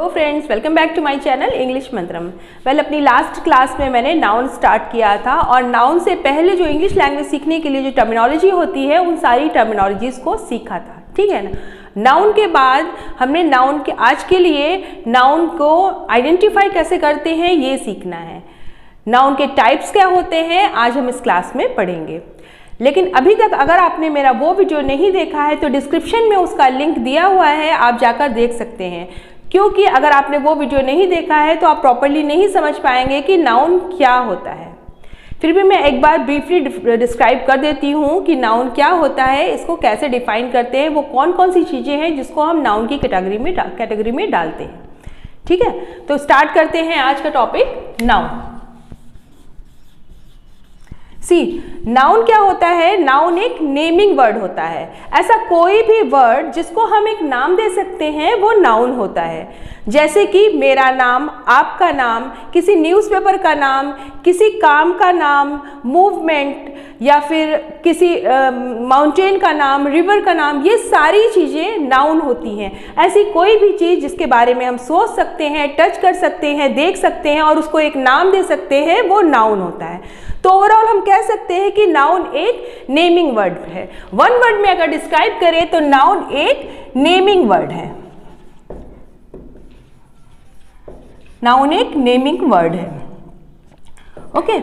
Hello friends, welcome back to my channel English Mantram. अपनी last class में मैंने noun start किया था और नाउन से पहले जो इंग्लिश लैंग्वेज सीखने के लिए जो टर्मिनोलॉजी होती है उन सारी टर्मिनोलॉजीज को सीखा था, ठीक है ना। नाउन के बाद हमने नाउन के आज के लिए नाउन को आइडेंटिफाई कैसे करते हैं ये सीखना है। नाउन के टाइप्स क्या होते हैं आज हम इस क्लास में पढ़ेंगे। लेकिन अभी तक अगर आपने मेरा वो वीडियो नहीं देखा है तो डिस्क्रिप्शन में उसका लिंक दिया हुआ है, आप जाकर देख सकते हैं। क्योंकि अगर आपने वो वीडियो नहीं देखा है तो आप प्रॉपर्ली नहीं समझ पाएंगे कि नाउन क्या होता है। फिर भी मैं एक बार ब्रीफली डिस्क्राइब कर देती हूँ कि नाउन क्या होता है, इसको कैसे डिफाइन करते हैं, वो कौन कौन सी चीज़ें हैं जिसको हम नाउन की कैटेगरी में डालते हैं, ठीक है। तो स्टार्ट करते हैं आज का टॉपिक नाउन। नाउन क्या होता है? नाउन एक नेमिंग वर्ड होता है। ऐसा कोई भी वर्ड जिसको हम एक नाम दे सकते हैं वो नाउन होता है। जैसे कि मेरा नाम, आपका नाम, किसी न्यूज़पेपर का नाम, किसी काम का नाम, मूवमेंट या फिर किसी माउंटेन का नाम, रिवर का नाम, ये सारी चीज़ें नाउन होती हैं। ऐसी कोई भी चीज़ जिसके बारे में हम सोच सकते हैं, टच कर सकते हैं, देख सकते हैं और उसको एक नाम दे सकते हैं, वो नाउन होता है। तो ओवरऑल हम कह सकते हैं कि नाउन एक नेमिंग वर्ड है। वन वर्ड में अगर डिस्क्राइब करें तो नाउन एक नेमिंग वर्ड है। नाउन एक नेमिंग वर्ड है। ओके,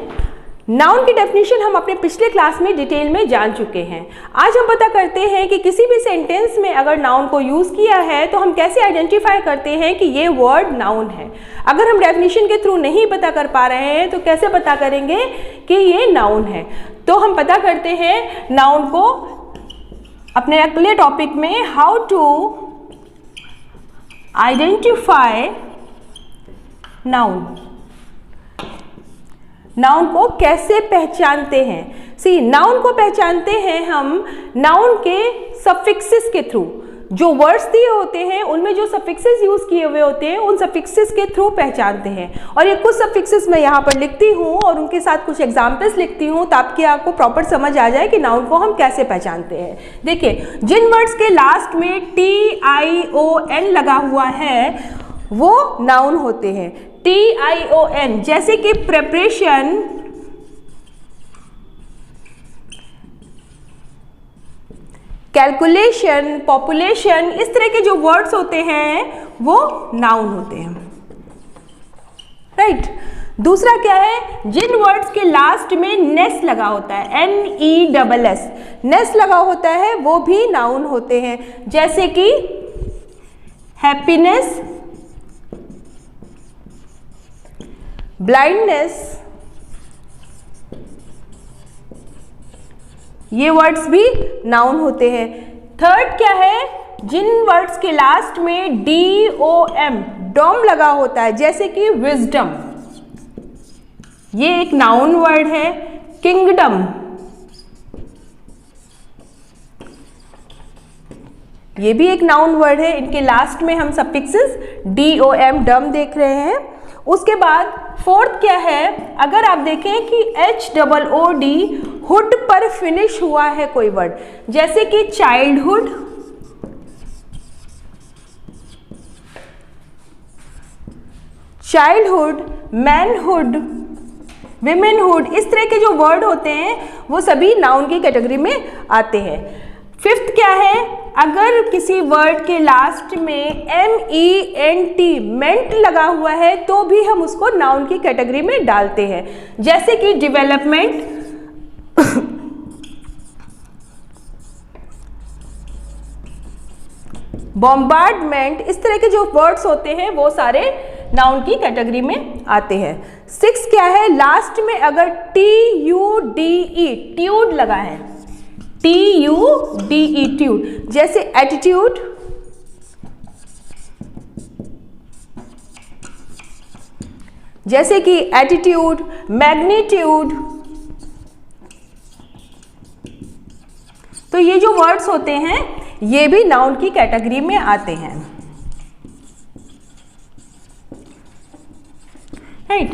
नाउन की डेफिनेशन हम अपने पिछले क्लास में डिटेल में जान चुके हैं। आज हम पता करते हैं कि किसी भी सेंटेंस में अगर नाउन को यूज़ किया है तो हम कैसे आइडेंटिफाई करते हैं कि ये वर्ड नाउन है। अगर हम डेफिनेशन के थ्रू नहीं पता कर पा रहे हैं तो कैसे पता करेंगे कि ये नाउन है। तो हम पता करते हैं नाउन को अपने अगले टॉपिक में, how to identify noun. Noun को कैसे पहचानते हैं? नाउन को पहचानते हैं हम नाउन के सफिक्सेस के थ्रू। जो वर्ड्स दिए होते हैं उनमें जो सफिक्सेस यूज किए हुए होते हैं उन सफिक्सेस के थ्रू पहचानते हैं। और ये कुछ सफिक्सेस मैं यहाँ पर लिखती हूँ और उनके साथ कुछ एग्जाम्पल्स लिखती हूँ ताकि आपको प्रॉपर समझ आ जाए कि नाउन को हम कैसे पहचानते हैं। देखिए, जिन वर्ड्स के लास्ट में TION लगा हुआ है वो नाउन होते हैं। TION जैसे कि प्रिपरेशन, कैलकुलेशन, पॉपुलेशन, इस तरह के जो वर्ड्स होते हैं वो नाउन होते हैं, राइट। दूसरा क्या है? जिन वर्ड्स के लास्ट में नेस लगा होता है, NESS, नेस लगा होता है, वो भी नाउन होते हैं। जैसे कि हैप्पीनेस, ब्लाइंडनेस, ये वर्ड्स भी नाउन होते हैं। थर्ड क्या है? जिन वर्ड्स के लास्ट में DOM, डॉम लगा होता है, जैसे कि विजडम, ये एक नाउन वर्ड है। किंगडम, ये भी एक नाउन वर्ड है। इनके लास्ट में हम सफिक्सेस DOM, डम देख रहे हैं। उसके बाद फोर्थ क्या है? अगर आप देखें कि HOOD, हुड पर फिनिश हुआ है कोई वर्ड, जैसे कि चाइल्डहुड, मैनहुड, विमेनहुड, इस तरह के जो वर्ड होते हैं वो सभी नाउन की कैटेगरी में आते हैं। फिफ्थ क्या है? अगर किसी वर्ड के लास्ट में MENT, मेंट लगा हुआ है तो भी हम उसको नाउन की कैटेगरी में डालते हैं। जैसे कि डेवलपमेंट, बॉम्बार्डमेंट, इस तरह के जो वर्ड्स होते हैं वो सारे नाउन की कैटेगरी में आते हैं। सिक्स क्या है? लास्ट में अगर TUDE, ट्यूड लगा है, TUDE, ट्यूड, जैसे एटीट्यूड, जैसे कि एटीट्यूड, मैग्नीट्यूड। तो ये जो वर्ड्स होते हैं ये भी नाउन की कैटेगरी में आते हैं, राइट।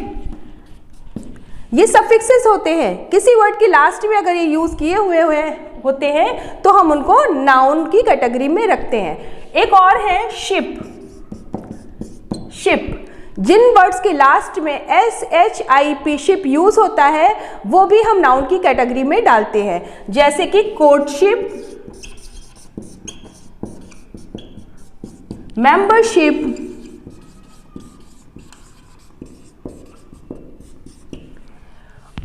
ये सफिक्सेस होते हैं, किसी वर्ड के लास्ट में अगर ये यूज किए हुए होते हैं तो हम उनको नाउन की कैटेगरी में रखते हैं। एक और है शिप, शिप, जिन वर्ड्स के लास्ट में SHIP शिप यूज होता है वो भी हम नाउन की कैटेगरी में डालते हैं, जैसे कि कोर्टशिप, मेंबरशिप,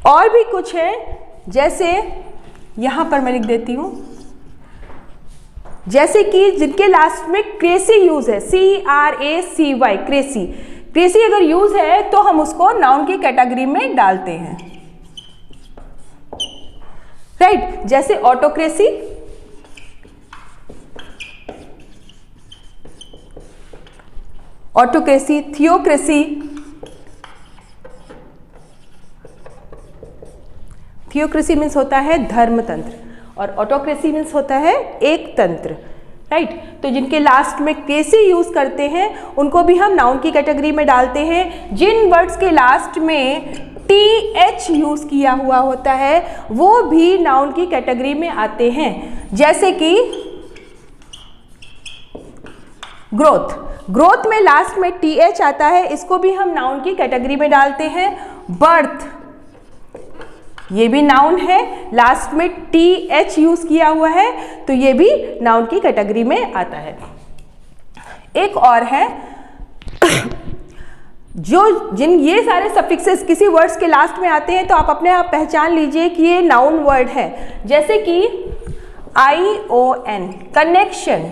और भी कुछ है, जैसे यहां पर मैं लिख देती हूं, जैसे कि जिनके लास्ट में क्रेसी यूज है, CRACY, क्रेसी। क्रेसी अगर यूज है तो हम उसको नाउन की कैटेगरी में डालते हैं, राइट। जैसे autocracy, autocracy, theocracy, theocracy means होता है धर्मतंत्र और ऑटोक्रेसी मीन्स होता है एक तंत्र, राइट। तो जिनके लास्ट में क्रेसी यूज करते हैं उनको भी हम नाउन की कैटेगरी में डालते हैं। जिन वर्ड्स के लास्ट में TH यूज किया हुआ होता है वो भी नाउन की कैटेगरी में आते हैं, जैसे कि ग्रोथ, ग्रोथ में लास्ट में TH आता है, इसको भी हम नाउन की कैटेगरी में डालते हैं। बर्थ, ये भी नाउन है, लास्ट में TH यूज किया हुआ है तो ये भी नाउन की कैटेगरी में आता है। एक और है जिन ये सारे सफिक्सेस किसी वर्ड्स के लास्ट में आते हैं तो आप अपने आप पहचान लीजिए कि ये नाउन वर्ड है, जैसे कि ION, कनेक्शन,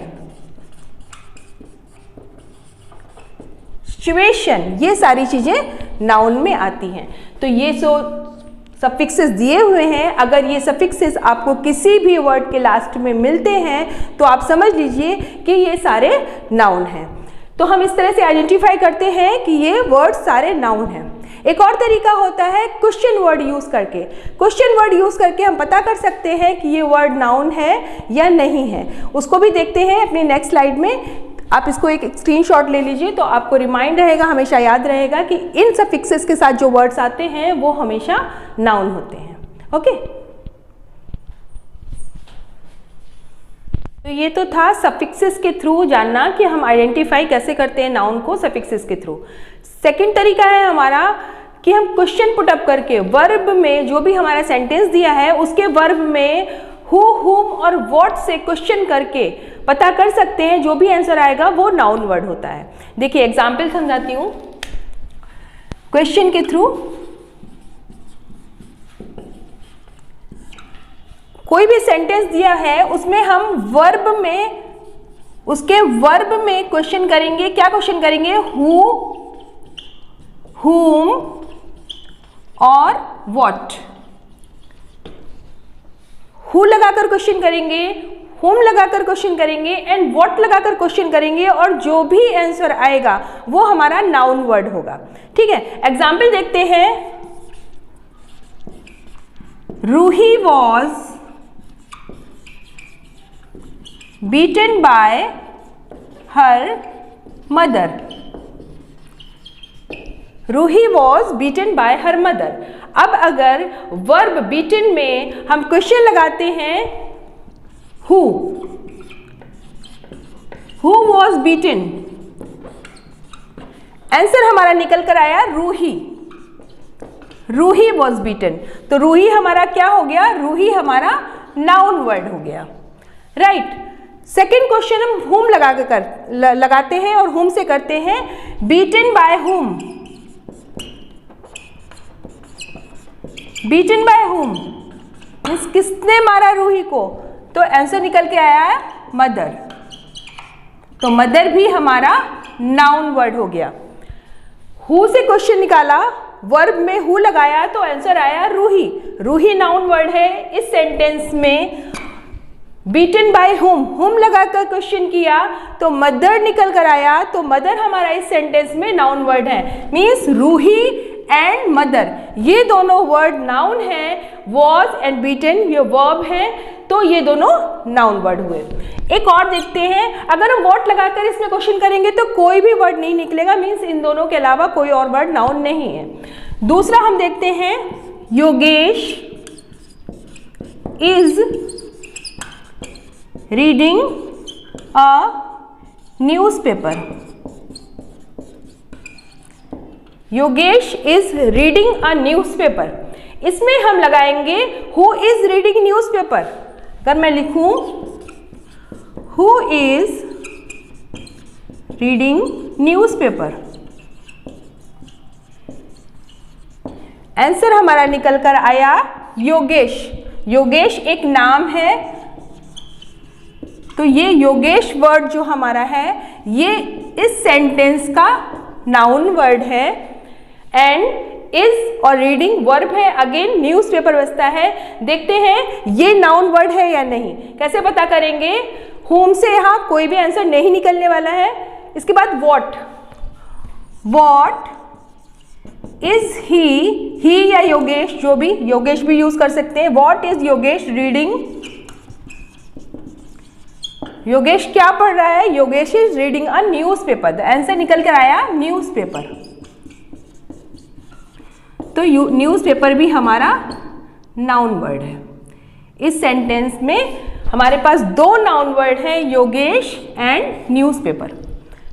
सिचुएशन, ये सारी चीजें नाउन में आती हैं। तो ये सफिक्सेस दिए हुए हैं, अगर ये सफिक्सेस आपको किसी भी वर्ड के लास्ट में मिलते हैं तो आप समझ लीजिए कि ये सारे नाउन हैं। तो हम इस तरह से आइडेंटिफाई करते हैं कि ये वर्ड सारे नाउन हैं। एक और तरीका होता है क्वेश्चन वर्ड यूज करके। क्वेश्चन वर्ड यूज करके हम पता कर सकते हैं कि ये वर्ड नाउन है या नहीं है, उसको भी देखते हैं अपनी नेक्स्ट स्लाइड में। आप इसको एक स्क्रीनशॉट ले लीजिए तो आपको रिमाइंड रहेगा, हमेशा याद रहेगा कि इन सफिक्सेस के साथ जो वर्ड्स आते हैं वो हमेशा नाउन होते हैं। ओके, तो ये तो था सफिक्सेस के थ्रू जानना कि हम आइडेंटिफाई कैसे करते हैं नाउन को सफिक्सेस के थ्रू। सेकंड तरीका है हमारा कि हम क्वेश्चन पुट अप करके वर्ब में जो भी हमारा सेंटेंस दिया है उसके वर्ब में हु, हुम और व्हाट से क्वेश्चन करके पता कर सकते हैं, जो भी आंसर आएगा वो नाउन वर्ड होता है। देखिए एग्जाम्पल समझाती हूँ क्वेश्चन के थ्रू। कोई भी सेंटेंस दिया है उसमें हम वर्ब में, उसके वर्ब में क्वेश्चन करेंगे। क्या क्वेश्चन करेंगे? हु, हुम और व्हाट। हु लगाकर क्वेश्चन करेंगे, हुम लगाकर क्वेश्चन करेंगे एंड व्हाट लगाकर क्वेश्चन करेंगे, और जो भी आंसर आएगा वो हमारा नाउन वर्ड होगा। ठीक है, एग्जाम्पल देखते हैं। Roohi was beaten by her mother. Roohi was beaten by her mother. अब अगर वर्ब बीटन में हम क्वेश्चन लगाते हैं हु वॉज बीटन, आंसर हमारा निकल कर आया रूही, रूही वॉज बीटन। तो रूही हमारा क्या हो गया? रूही हमारा नाउन वर्ड हो गया। राइट। सेकेंड क्वेश्चन हम हुम लगाते हैं और हुम से करते हैं beaten by whom. Beaten by whom means किसने मारा रूही को? तो आंसर निकल के आया मदर। तो मदर भी हमारा नाउन वर्ड हो गया। हु से क्वेश्चन निकाला, वर्ब में हु लगाया तो आंसर आया रूही। रूही नाउन वर्ड है। इस सेंटेंस में बीटन बाय हुम, हुम लगाकर क्वेश्चन किया तो मदर निकल कर आया। तो मदर हमारा इस सेंटेंस में नाउन वर्ड है। मीन्स रूही एंड मदर ये दोनों वर्ड नाउन हैं। वॉज एंड बीटन ये वर्ब हैं, तो ये दोनों नाउन वर्ड हुए। एक और देखते हैं, अगर हम व्हाट लगाकर इसमें क्वेश्चन करेंगे तो कोई भी वर्ड नहीं निकलेगा। मीन्स इन दोनों के अलावा कोई और वर्ड नाउन नहीं है। दूसरा हम देखते हैं, Yogesh is reading a newspaper. Yogesh is reading a newspaper. इसमें हम लगाएंगे हु इज रीडिंग न्यूज़पेपर। अगर मैं लिखूं who is reading newspaper, answer हमारा निकल कर आया योगेश। योगेश एक नाम है, तो ये योगेश वर्ड जो हमारा है ये इस सेंटेंस का नाउन वर्ड है। एंड इज और रीडिंग वर्ब है, अगेन न्यूज़पेपर बचता है। देखते हैं ये नाउन वर्ड है या नहीं, कैसे पता करेंगे। होम से यहाँ कोई भी आंसर नहीं निकलने वाला है। इसके बाद वॉट इज ही या योगेश, जो भी, योगेश भी यूज कर सकते हैं। What is Yogesh reading, Yogesh क्या पढ़ रहा है, Yogesh is reading a newspaper. Answer निकल कर आया न्यूज़पेपर। तो न्यूज़पेपर भी हमारा नाउन वर्ड है। इस सेंटेंस में हमारे पास दो नाउन वर्ड हैं, योगेश एंड न्यूज़पेपर,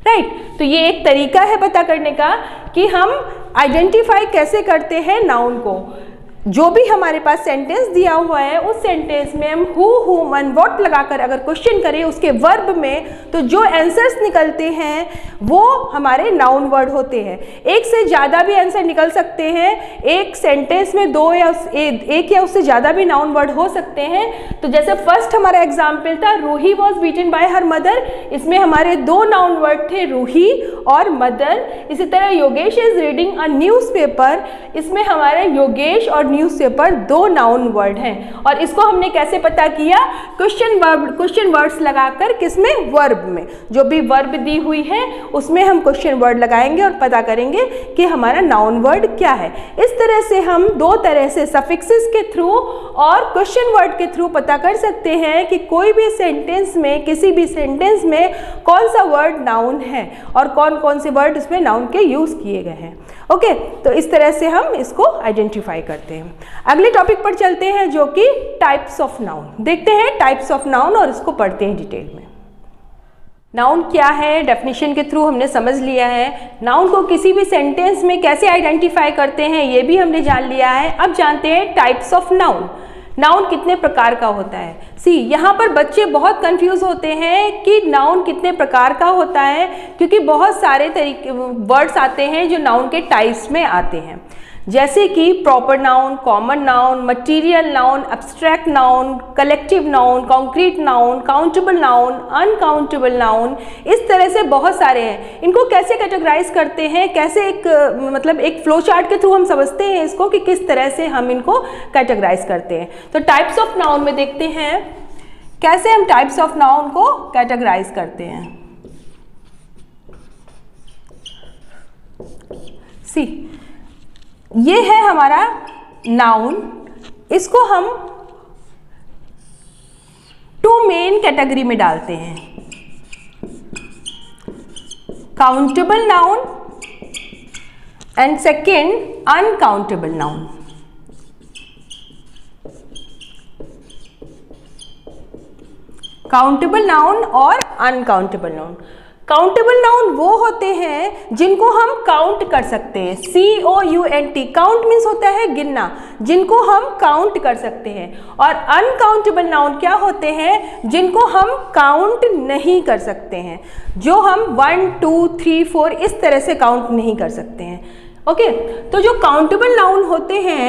राइट। तो ये एक तरीका है पता करने का कि हम आइडेंटिफाई कैसे करते हैं नाउन को। जो भी हमारे पास सेंटेंस दिया हुआ है उस सेंटेंस में हम हु, हुम एंड व्हाट लगाकर अगर क्वेश्चन करें उसके वर्ब में, तो जो आंसर्स निकलते हैं वो हमारे नाउन वर्ड होते हैं। एक से ज़्यादा भी आंसर निकल सकते हैं, एक सेंटेंस में दो या एक या उससे ज़्यादा भी नाउन वर्ड हो सकते हैं। तो जैसे फर्स्ट हमारा एग्जाम्पल था Roohi was beaten by her mother, इसमें हमारे दो नाउन वर्ड थे रूही और मदर। इसी तरह Yogesh is reading a newspaper, इसमें हमारे योगेश और न्यूज़पेपर दो नाउन वर्ड हैं। और इसको हमने कैसे पता किया, क्वेश्चन वर्ड्स लगाकर, किसमें, वर्ब में। जो भी वर्ब दी हुई है उसमें हम क्वेश्चन वर्ड लगाएंगे और पता करेंगे कि हमारा नाउन वर्ड क्या है। इस तरह से हम दो तरह से सफिक्सेस के थ्रू और क्वेश्चन वर्ड के थ्रू पता कर सकते हैं कि कोई भी सेंटेंस में, किसी भी सेंटेंस में कौन सा वर्ड नाउन है और कौन कौन से वर्ड इसमें नाउन के यूज किए गए हैं। ओके, तो इस तरह से हम इसको आइडेंटिफाई करते हैं। अगले टॉपिक पर चलते हैं जो कि टाइप्स ऑफ नाउन। देखते हैं टाइप्स ऑफ नाउन और इसको पढ़ते हैं डिटेल में। नाउन क्या है, डेफिनेशन के थ्रू हमने समझ लिया है। नाउन को किसी भी सेंटेंस में कैसे आइडेंटिफाई करते हैं ये भी हमने जान लिया है। अब जानते हैं टाइप्स ऑफ नाउन। नाउन कितने प्रकार का होता है। यहाँ पर बच्चे बहुत कंफ्यूज होते हैं कि नाउन कितने प्रकार का होता है, क्योंकि बहुत सारे तरीके वर्ड्स आते हैं जो नाउन के टाइप्स में आते हैं, जैसे कि proper noun, common noun, material noun, abstract noun, collective noun, concrete noun, countable noun, uncountable noun. इस तरह से बहुत सारे हैं। इनको कैसे कैटेगराइज करते हैं, कैसे एक फ्लो चार्ट के थ्रू हम समझते हैं इसको कि किस तरह से हम इनको कैटेगराइज करते हैं। तो टाइप्स ऑफ नाउन में देखते हैं कैसे हम टाइप्स ऑफ नाउन को कैटेगराइज करते हैं। ये है हमारा नाउन। इसको हम टू मेन कैटेगरी में डालते हैं, countable noun and second uncountable noun. Countable noun और अनकाउंटेबल नाउन। काउंटेबल नाउन वो होते हैं जिनको हम काउंट कर सकते हैं, COUNT। काउंट मीन्स होता है गिनना, जिनको हम काउंट कर सकते हैं। और अनकाउंटेबल नाउन क्या होते हैं, जिनको हम काउंट नहीं कर सकते हैं, जो हम 1 2 3 4 इस तरह से काउंट नहीं कर सकते हैं। ओके, तो जो काउंटेबल नाउन होते हैं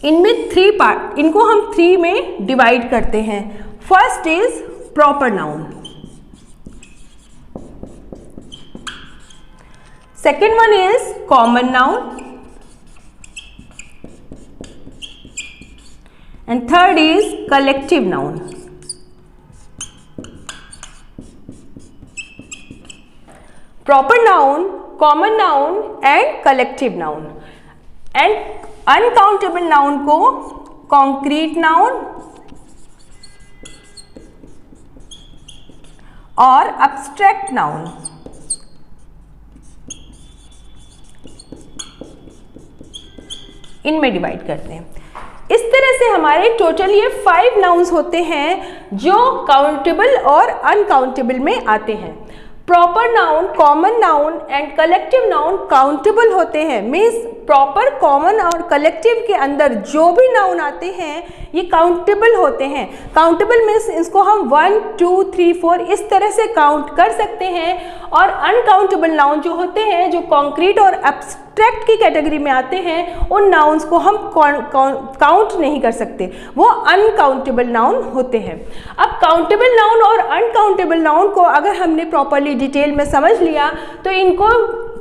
इनमें 3 पार्ट, इनको हम 3 में डिवाइड करते हैं। First is proper noun, second one is common noun and third is collective noun. Proper noun, common noun and collective noun. And uncountable noun को concrete noun और abstract noun, इनमें डिवाइड करते हैं। इस तरह से हमारे टोटल ये 5 नाउन्स होते हैं जो काउंटेबल और अनकाउंटेबल में आते हैं। Proper noun, common noun and collective noun countable होते हैं। मीन्स प्रॉपर, कॉमन और कलेक्टिव के अंदर जो भी नाउन आते हैं ये काउंटेबल होते हैं। काउंटेबल मीन्स इसको हम 1 2 3 4 इस तरह से काउंट कर सकते हैं। और अनकाउंटेबल नाउन जो होते हैं, जो कॉन्क्रीट और एब्स्ट्रैक्ट की कैटेगरी में आते हैं, उन नाउन्स को हम काउंट नहीं कर सकते, वो अनकाउंटेबल नाउन होते हैं। अब काउंटेबल नाउन और अनकाउंटेबल नाउन को अगर हमने प्रॉपरली डिटेल में समझ लिया तो इनको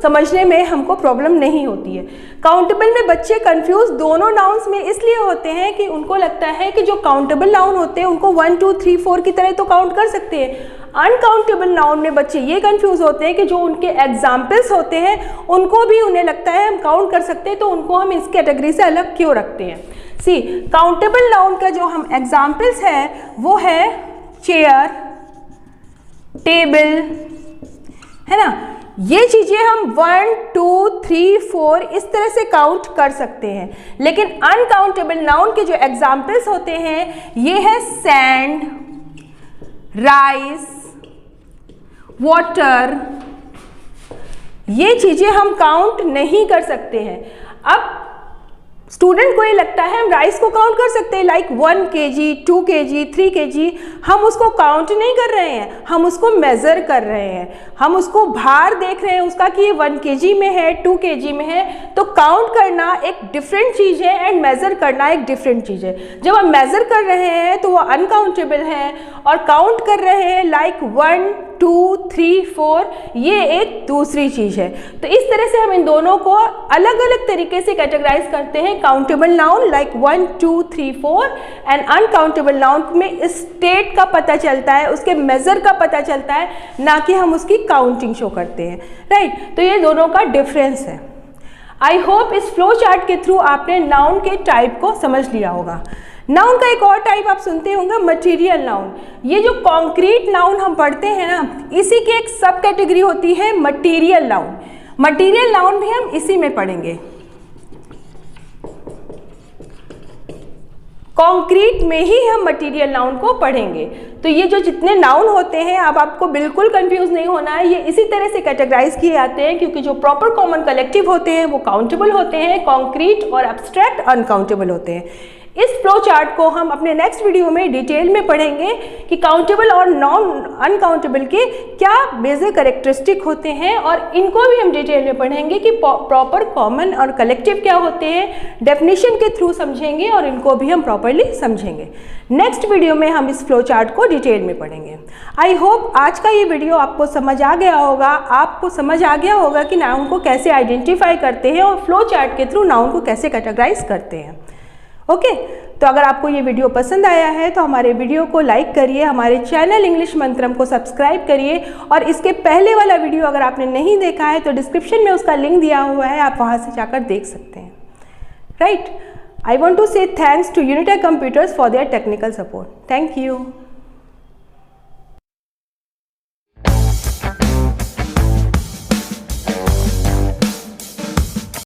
समझने में हमको प्रॉब्लम नहीं होती है। काउंटेबल में बच्चे कंफ्यूज दोनों नाउन्स में इसलिए होते हैं कि उनको लगता है कि जो काउंटेबल नाउन होते हैं उनको 1 2 3 4 की तरह तो काउंट कर सकते हैं। अनकाउंटेबल नाउन में बच्चे ये कंफ्यूज होते हैं कि जो उनके एग्जाम्पल्स होते हैं उनको भी उन्हें लगता है हम काउंट कर सकते हैं, तो उनको हम इस कैटेगरी से अलग क्यों रखते हैं। सी, काउंटेबल नाउन का जो हम एग्जाम्पल्स है वो है चेयर, टेबल, है ना। ये चीज़ें हम 1 2 3 4 इस तरह से काउंट कर सकते हैं। लेकिन अनकाउंटेबल नाउन के जो एग्जाम्पल्स होते हैं ये है सैंड, राइस, वाटर, ये चीज़ें हम काउंट नहीं कर सकते हैं। अब स्टूडेंट को ये लगता है हम राइस को काउंट कर सकते हैं, लाइक 1 kg 2 kg 3 kg, हम उसको काउंट नहीं कर रहे हैं, हम उसको मेज़र कर रहे हैं। हम उसको भार देख रहे हैं उसका कि ये 1 kg में है, 2 kg में है। तो काउंट करना एक डिफरेंट चीज़ है एंड मेज़र करना एक डिफरेंट चीज़ है। जब हम मेज़र कर रहे हैं तो वो अनकाउंटेबल है, और काउंट कर रहे हैं लाइक 1 2 3 4, ये एक दूसरी चीज़ है। तो इस तरह से हम इन दोनों को अलग अलग तरीके से कैटेगराइज करते हैं। Countable noun like 1 2 3 4 and uncountable noun में स्टेट का पता चलता है, उसके मेजर का पता चलता है, ना कि हम उसकी काउंटिंग शो करते हैं, राइट। तो ये दोनों का डिफरेंस है। आई होप इस फ्लो चार्ट के थ्रू आपने नाउन के टाइप को समझ लिया होगा। नाउन का एक और टाइप आप सुनते होंगे, मटेरियल नाउन। ये जो कॉन्क्रीट नाउन हम पढ़ते हैं ना, इसी की एक सब कैटेगरी होती है मटेरियल नाउन। मटेरियल नाउन भी हम इसी में पढ़ेंगे, कॉन्क्रीट में ही हम मटेरियल नाउन को पढ़ेंगे। तो ये जो जितने नाउन होते हैं, अब आपको बिल्कुल कंफ्यूज नहीं होना है, ये इसी तरह से कैटेगराइज किए जाते हैं, क्योंकि जो प्रॉपर कॉमन कलेक्टिव होते हैं वो काउंटेबल होते हैं, कॉन्क्रीट और एब्स्ट्रैक्ट अनकाउंटेबल होते हैं। इस फ्लो चार्ट को हम अपने नेक्स्ट वीडियो में डिटेल में पढ़ेंगे कि काउंटेबल और नॉन अनकाउंटेबल के क्या बेसिक कैरेक्टरिस्टिक होते हैं, और इनको भी हम डिटेल में पढ़ेंगे कि प्रॉपर कॉमन और कलेक्टिव क्या होते हैं, डेफिनेशन के थ्रू समझेंगे और इनको भी हम प्रॉपरली समझेंगे। नेक्स्ट वीडियो में हम इस फ्लो चार्ट को डिटेल में पढ़ेंगे। आई होप आज का ये वीडियो आपको समझ आ गया होगा, आपको समझ आ गया होगा कि नाउन को कैसे आइडेंटिफाई करते हैं और फ्लो चार्ट के थ्रू नाउन को कैसे कैटेगराइज करते हैं। ओके, तो अगर आपको ये वीडियो पसंद आया है तो हमारे वीडियो को लाइक करिए, हमारे चैनल इंग्लिश मंत्रम को सब्सक्राइब करिए, और इसके पहले वाला वीडियो अगर आपने नहीं देखा है तो डिस्क्रिप्शन में उसका लिंक दिया हुआ है, आप वहाँ से जाकर देख सकते हैं, right. I want to say thanks to Unitech Computers for their technical support. Thank you.